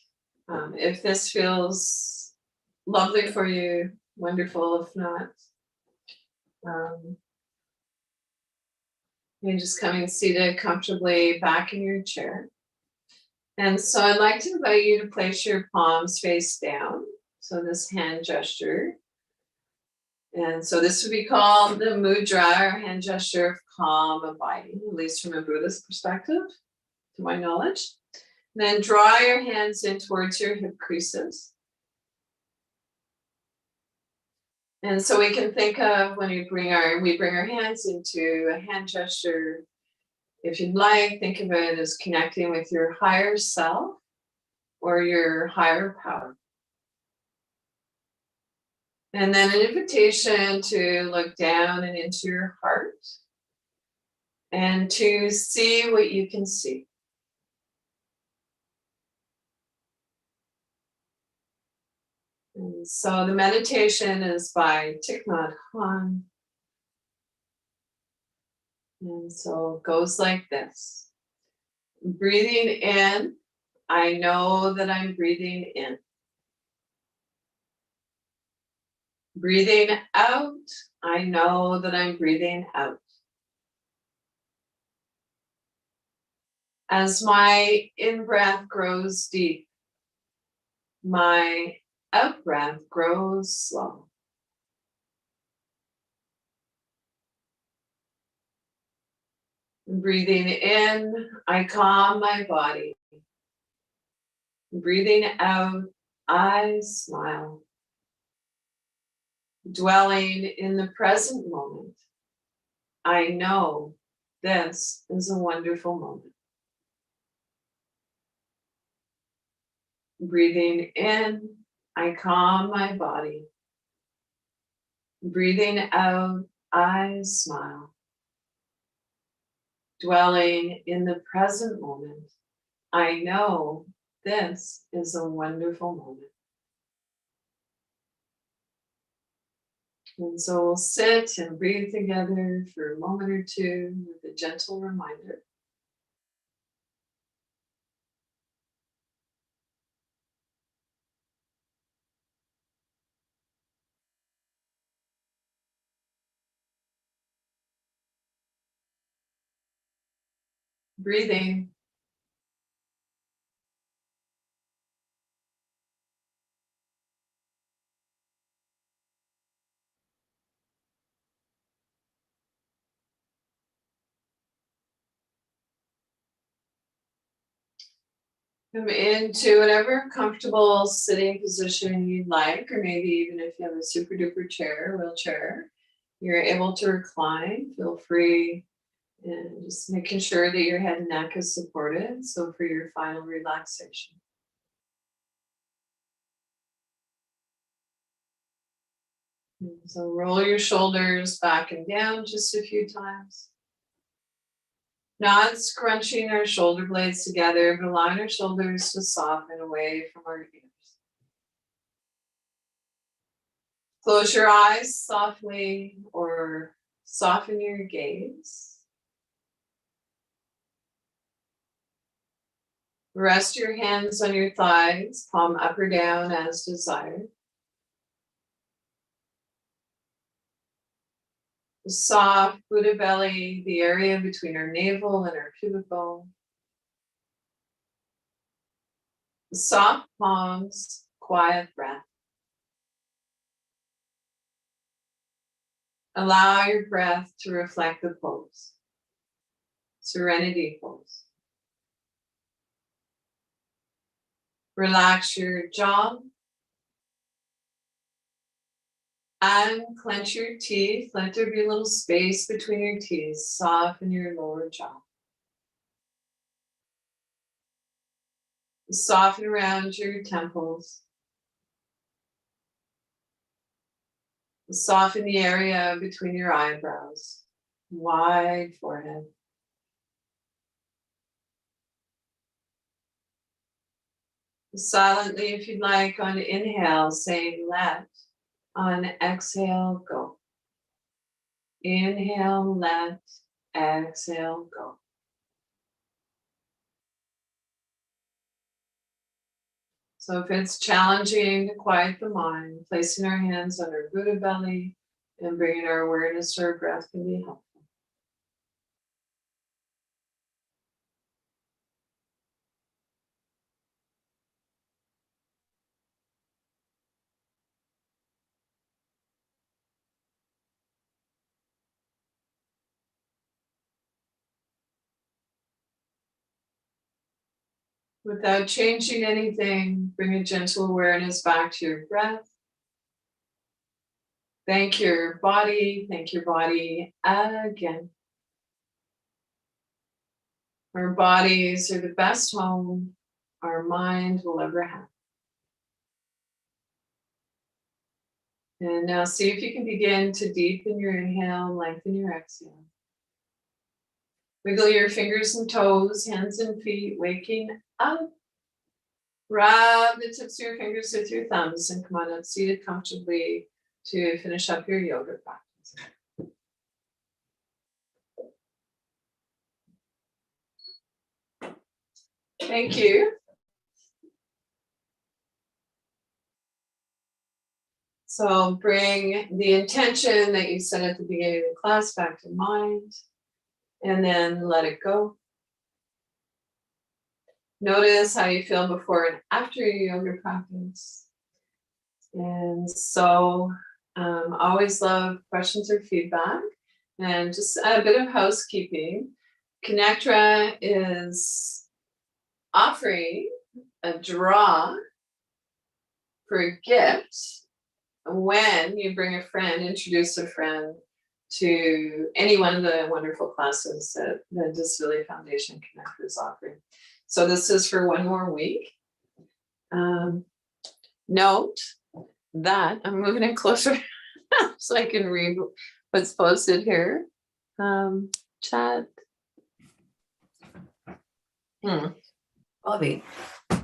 If this feels lovely for you, wonderful. If not, you're just coming seated comfortably back in your chair. And so I'd like to invite you to place your palms face down. So this hand gesture. And so this would be called the mudra, or hand gesture of calm abiding, at least from a Buddhist perspective, to my knowledge. And then draw your hands in towards your hip creases. And so we can think of when we bring our hands into a hand gesture. If you'd like, think of it as connecting with your higher self or your higher power. And then an invitation to look down and into your heart and to see what you can see. And so the meditation is by Thich Nhat Hanh. And so it goes like this. Breathing in, I know that I'm breathing in. Breathing out, I know that I'm breathing out. As my in-breath grows deep, my out-breath grows slow. Breathing in, I calm my body. Breathing out, I smile. Dwelling in the present moment, I know this is a wonderful moment. Breathing in, I calm my body. Breathing out, I smile. Dwelling in the present moment, I know this is a wonderful moment. And so we'll sit and breathe together for a moment or two with a gentle reminder. Breathing. Come into whatever comfortable sitting position you'd like, or maybe even if you have a super duper chair, wheelchair, you're able to recline. Feel free, and just making sure that your head and neck is supported. So for your final relaxation. And so roll your shoulders back and down just a few times. Not scrunching our shoulder blades together, but allowing our shoulders to soften away from our ears. Close your eyes softly or soften your gaze. Rest your hands on your thighs, palm up or down as desired. The soft Buddha belly, the area between our navel and our pubic bone. The soft palms, quiet breath. Allow your breath to reflect the pose. Serenity pose. Relax your jaw. And clench your teeth. Let there be a little space between your teeth. Soften your lower jaw. Soften around your temples. Soften the area between your eyebrows. Wide forehead. Silently, if you'd like, on inhale, say let. On exhale, go. Inhale, let. Exhale, go. So if it's challenging to quiet the mind, placing our hands on our Buddha belly and bringing our awareness to our breath can be helpful. Without changing anything, bring a gentle awareness back to your breath. Thank your body again. Our bodies are the best home our mind will ever have. And now see if you can begin to deepen your inhale and lengthen your exhale. Wiggle your fingers and toes, hands and feet, waking up. Rub the tips of your fingers with your thumbs and come on up seated comfortably to finish up your yoga practice. Thank you. So bring the intention that you set at the beginning of the class back to mind, and then let it go. Notice how you feel before and after your yoga practice. And so always love questions or feedback. And just a bit of housekeeping. ConnectTogether is offering a draw for a gift when you bring a friend, introduce a friend to any one of the wonderful classes that the Disability Foundation ConnectTogether is offering. So this is for one more week. Note that I'm moving it closer so I can read what's posted here. Chat. Bobbie,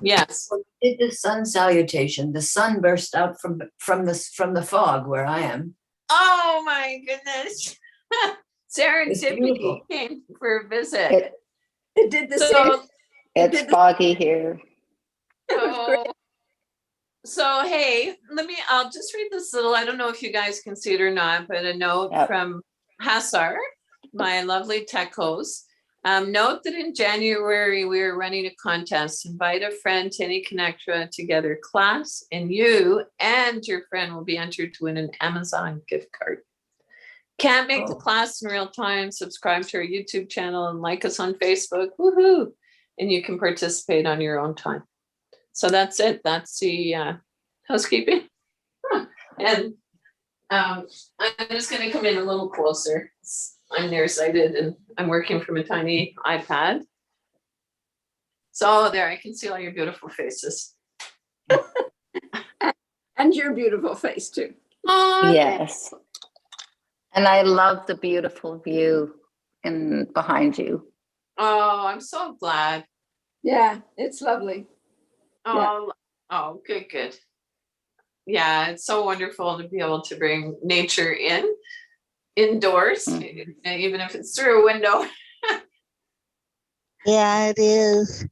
Yes. did the sun salutation? The sun burst out from the fog where I am. Oh my goodness. Serendipity came for a visit. It did the same. It's foggy here. So hey, I'll just read this little, I don't know if you guys can see it or not, but a note from Hassar, my lovely tech host. Note that in January, we are running a contest. Invite a friend to any ConnecTogether class, and you and your friend will be entered to win an Amazon gift card. Can't make the class in real time, subscribe to our YouTube channel and like us on Facebook, woohoo! And you can participate on your own time. So that's it. That's the housekeeping. And I'm just going to come in a little closer. I'm nearsighted and I'm working from a tiny iPad. So there, I can see all your beautiful faces. And your beautiful face too. Oh, Yes. And I love the beautiful view behind you. Oh, I'm so glad. Yeah, it's lovely. Oh, oh, good. Yeah, it's so wonderful to be able to bring nature indoors, even if it's through a window. Yeah, it is.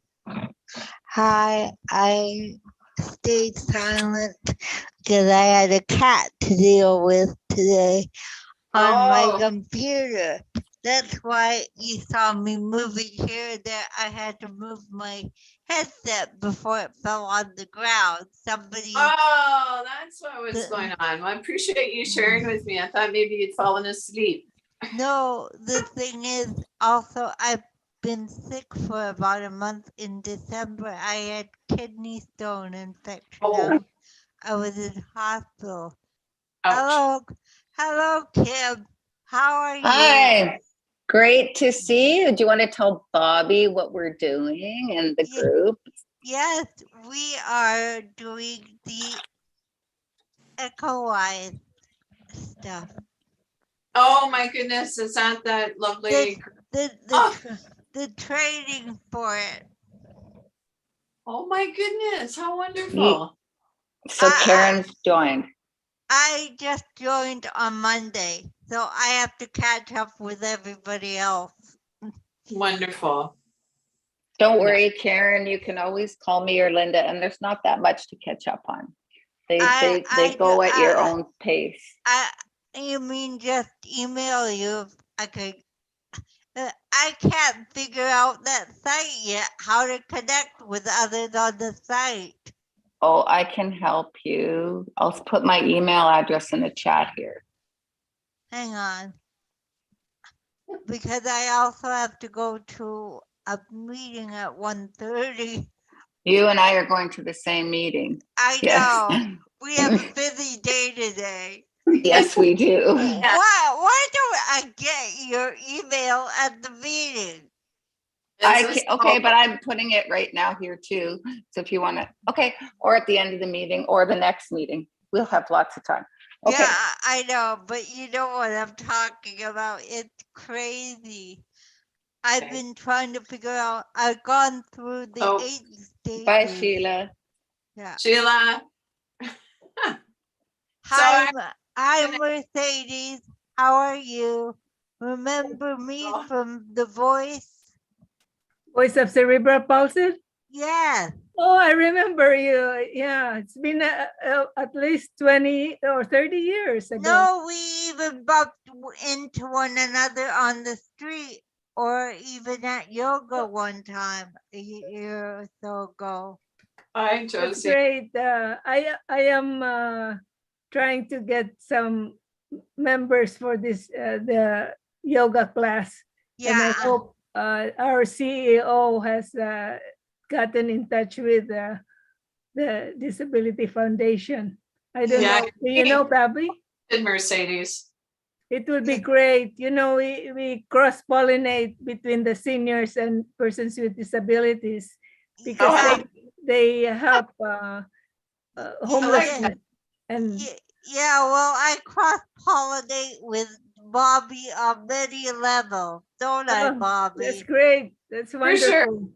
Hi, I stayed silent because I had a cat to deal with today on my computer. That's why you saw me moving here and there. I had to move my headset before it fell on the ground. Oh, that's what was going on. Well, I appreciate you sharing with me. I thought maybe you'd fallen asleep. No, the thing is also I've been sick for about a month. In December, I had kidney stone infection. I was in hospital. Ouch. Hello, Kim. How are you? Hi. Great to see you. Do you want to tell Bobbie what we're doing in the group? Yes, we are doing the EcoWise stuff. Oh my goodness, is that lovely? The training for it. Oh my goodness, how wonderful. So Karen's joined. I just joined on Monday, so I have to catch up with everybody else. Wonderful. Don't worry, Karen, you can always call me or Linda, and there's not that much to catch up on. They go at your own pace. You mean just email you? I can't figure out that site yet, how to connect with others on the site. Oh, I can help you. I'll put my email address in the chat here. Hang on. Because I also have to go to a meeting at 1:30. You and I are going to the same meeting. I Yes. know. We have a busy day today. Yes, we do. Why don't I get your email at the meeting? Okay, but I'm putting it right now here too. So if you want to, okay, or at the end of the meeting or the next meeting, we'll have lots of time. Okay. Yeah, I know, but you know what I'm talking about. It's crazy. I've Okay. been trying to figure out, I've gone through the Oh, 8 stages. Bye, Sheila. Yeah. Sheila. Hi, Mercedes. How are you? Remember me Oh. from The Voice? Voice of Cerebral Palsy? Yes. Oh, I remember you. Yeah, it's been at least 20 or 30 years ago. No, we even bumped into one another on the street or even at yoga one time a year or so ago. Hi, That's Josie. great. I am trying to get some members for this the yoga class, and I Yeah. hope our CEO has gotten in touch with the Disability Foundation. I don't Yeah. know. Do you know, Bobbie? And Mercedes. It will be great. You know, we cross-pollinate between the seniors and persons with disabilities because Yeah. they help homeless like and Yeah, well, I cross-pollinate with Bobbie on many levels, don't I, oh, Bobbie? that's great. That's For wonderful. sure.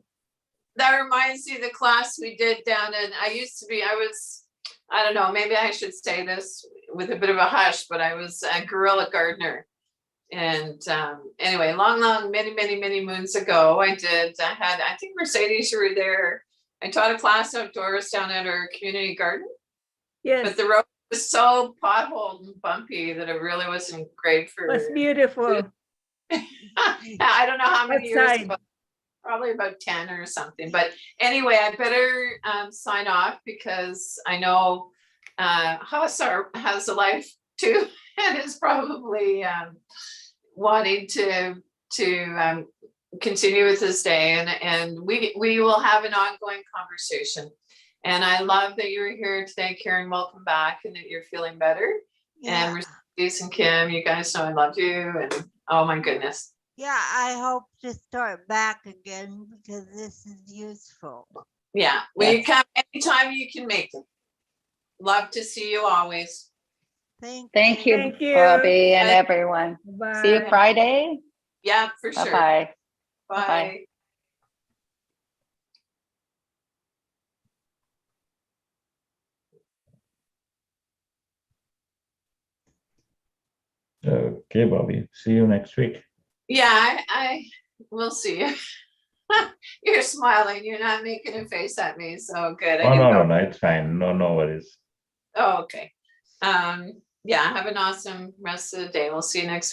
That reminds me of the class we did down in, I don't know, maybe I should say this with a bit of a hush, but I was a guerrilla gardener. And anyway, many moons ago, I think Mercedes, you were there. I taught a class outdoors down at our community garden, Yes, but the road was so potholed and bumpy that it really wasn't great for, it was beautiful. I don't know how many years Outside. ago, probably about 10 or something. But anyway, I better sign off because I know Hassar has a life too and is probably wanting to continue with this day, and we will have an ongoing conversation. And I love that you were here today, Karen. Welcome back, and that you're feeling better. Yeah. And Mercedes and Kim, you guys know I love you, and oh my goodness. Yeah, I hope to start back again because this is useful. Yeah, will you come anytime you can make it? Love to see you always. Thank you, Thank you. Bobby and Bye. everyone. Bye. See you Friday. Yeah, for sure. Bye-bye. Bye. Bye. Okay, Bobbie. See you next week. Yeah, I will see you. You're smiling. You're not making a face at me. So good. Oh, no, it's fine. No worries. Oh, okay. Yeah, have an awesome rest of the day. We'll see you next week.